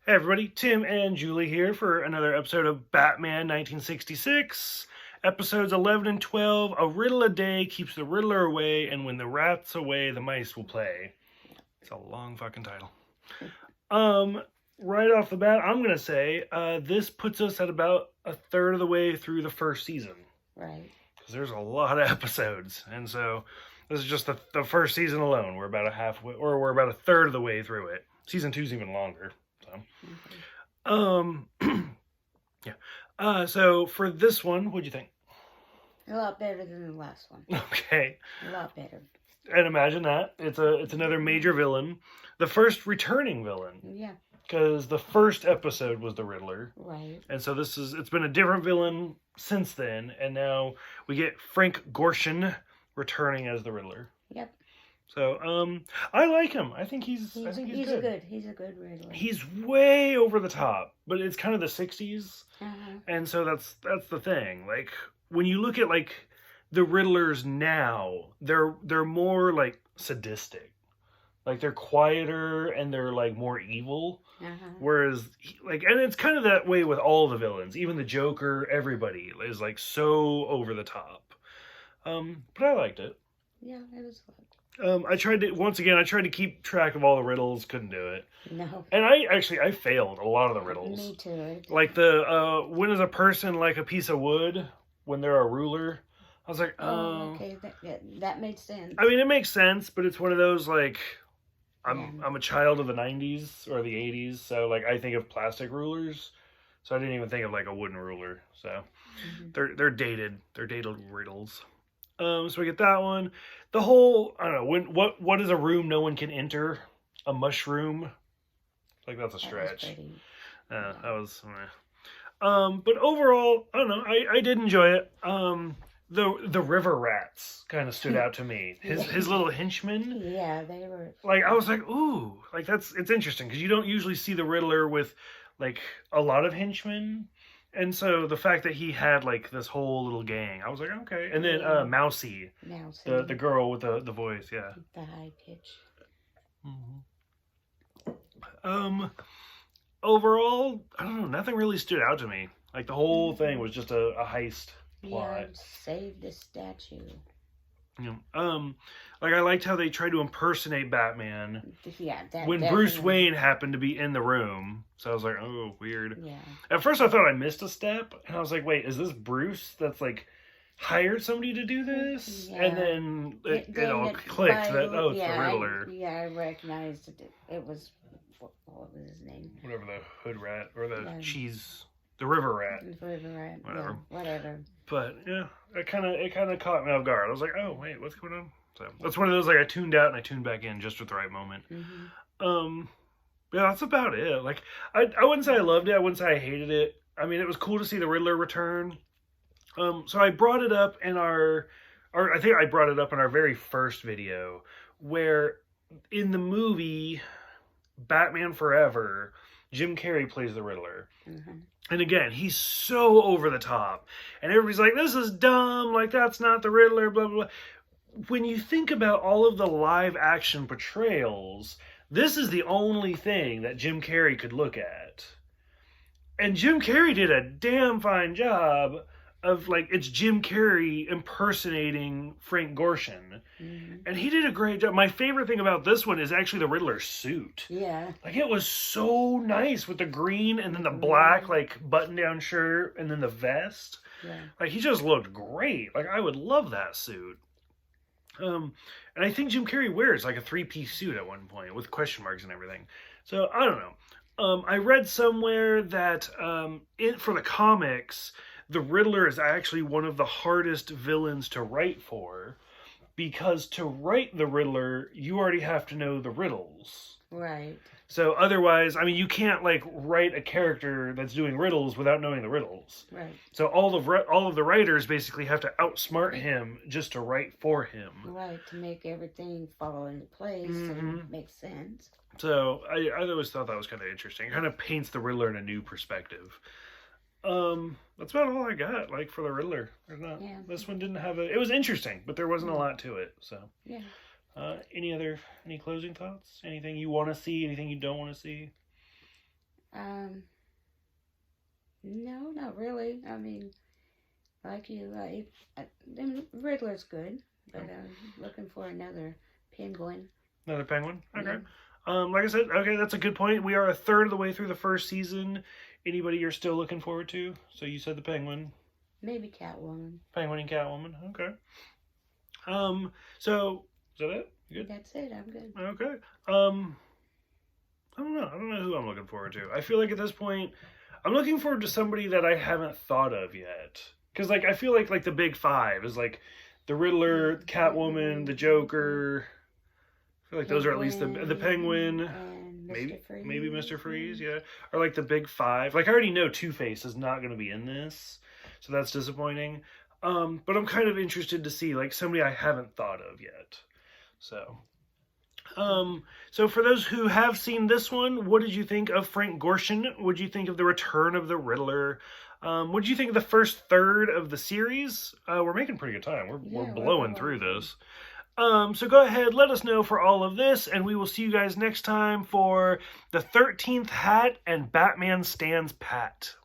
Hey everybody, Tim and Julie here for another episode of Batman 1966. Episodes 11 and 12, a riddle a day keeps the Riddler away, and when the rat's away, the mice will play. It's a long fucking title. Right off the bat, I'm going to say this puts us at about a third of the way through the first season. Right. Because there's a lot of episodes, and so this is just the first season alone. We're about we're about a third of the way through it. Season 2's even longer. So, yeah. So for this one, what'd you think? A lot better than the last one. Okay. A lot better. And imagine that it's another major villain, the first returning villain. Yeah. Because the first episode was the Riddler. Right. And so it's been a different villain since then, and now we get Frank Gorshin returning as the Riddler. Yep. So, I like him. I think he's good. He's a good Riddler. He's way over the top, but it's kind of the 60s. Uh-huh. And so that's the thing. Like, when you look at, like, the Riddlers now, they're more, like, sadistic. Like, they're quieter and they're, like, more evil. Uh-huh. Whereas, and it's kind of that way with all the villains. Even the Joker, everybody is, like, so over the top. But I liked it. Yeah, it was fun. I tried to keep track of all the riddles, couldn't do it. No. And I failed a lot of the riddles. Me too. Like when is a person like a piece of wood when they're a ruler? I was like, oh. Okay, that made sense. I mean, it makes sense, but it's one of those, like, I'm a child of the 90s or the 80s, so, like, I think of plastic rulers. So I didn't even think of, like, a wooden ruler. So they're dated riddles. So we get that one. The whole, I don't know, what is a room no one can enter? A mushroom? Like, that's a stretch. That was but overall, I don't know, I did enjoy it. The river rats kind of stood out to me. His little henchmen. Yeah, they were. Like, I was like, ooh, like, it's interesting, because you don't usually see the Riddler with, like, a lot of henchmen. And so the fact that he had, like, this whole little gang, I was like, okay. And then Mousy. The girl with the voice, yeah. The high pitch. Mm-hmm. Overall, I don't know, nothing really stood out to me. Like, the whole thing was just a heist plot. Yeah, save the statue. You know, like, I liked how they tried to impersonate Batman. Yeah, when Bruce Wayne happened to be in the room. So I was like, oh, weird. Yeah. At first I thought I missed a step, and I was like, wait, is this Bruce that's, like, hired somebody to do this? Yeah. And then it all clicked that, oh, it's the Riddler. I recognized it. It was, what was his name? Whatever, the hood rat, or the the river rat. The river rat, whatever. Yeah, whatever. But, yeah, it kind of caught me off guard. I was like, oh, wait, what's going on? So that's one of those, like, I tuned out and I tuned back in just at the right moment. Mm-hmm. Yeah, that's about it. Like, I wouldn't say I loved it. I wouldn't say I hated it. I mean, it was cool to see the Riddler return. So I brought it up in I think I brought it up in our very first video, where in the movie Batman Forever, Jim Carrey plays the Riddler. Mm-hmm. And again, he's so over the top. And everybody's like, this is dumb. Like, that's not the Riddler, blah, blah, blah. When you think about all of the live action portrayals, this is the only thing that Jim Carrey could look at. And Jim Carrey did a damn fine job of, like, it's Jim Carrey impersonating Frank Gorshin. Mm-hmm. And he did a great job. My favorite thing about this one is actually the Riddler's suit. Yeah. Like, it was so nice with the green and then the black, like, button-down shirt and then the vest. Yeah. Like, he just looked great. Like, I would love that suit. And I think Jim Carrey wears, like, a 3-piece suit at one point with question marks and everything. So, I don't know. I read somewhere that for the comics, the Riddler is actually one of the hardest villains to write for, because to write the Riddler, you already have to know the riddles. Right. So otherwise, I mean, you can't, like, write a character that's doing riddles without knowing the riddles. Right. So all of the writers basically have to outsmart him just to write for him. Right, to make everything fall into place and make sense. So I always thought that was kind of interesting. It kind of paints the Riddler in a new perspective. That's about all I got, like, for the Riddler. This one didn't have it was interesting, but there wasn't a lot to it, so. Yeah. Any closing thoughts? Anything you want to see? Anything you don't want to see? No, not really. I mean, like you, Riddler's good, but I'm looking for another penguin. Another penguin? Okay. Yeah. Like I said, okay, that's a good point. We are a third of the way through the first season. Anybody you're still looking forward to? So you said the penguin. Maybe Catwoman. Penguin and Catwoman. Okay. So is that it? You good? That's it. I'm good. Okay. I don't know. I don't know who I'm looking forward to. I feel like at this point, I'm looking forward to somebody that I haven't thought of yet. Because like I feel like the big five is like the Riddler, Catwoman, the Joker. I feel like those are at least the Penguin, and maybe Mr. Freeze, yeah, are like the big five. Like I already know Two-Face is not going to be in this, so that's disappointing. But I'm kind of interested to see like somebody I haven't thought of yet. So, so for those who have seen this one, what did you think of Frank Gorshin? What did you think of the return of the Riddler? What did you think of the first third of the series? We're making pretty good time. We're blowing through this. So go ahead, let us know for all of this, and we will see you guys next time for the 13th Hat and Batman Stands Pat.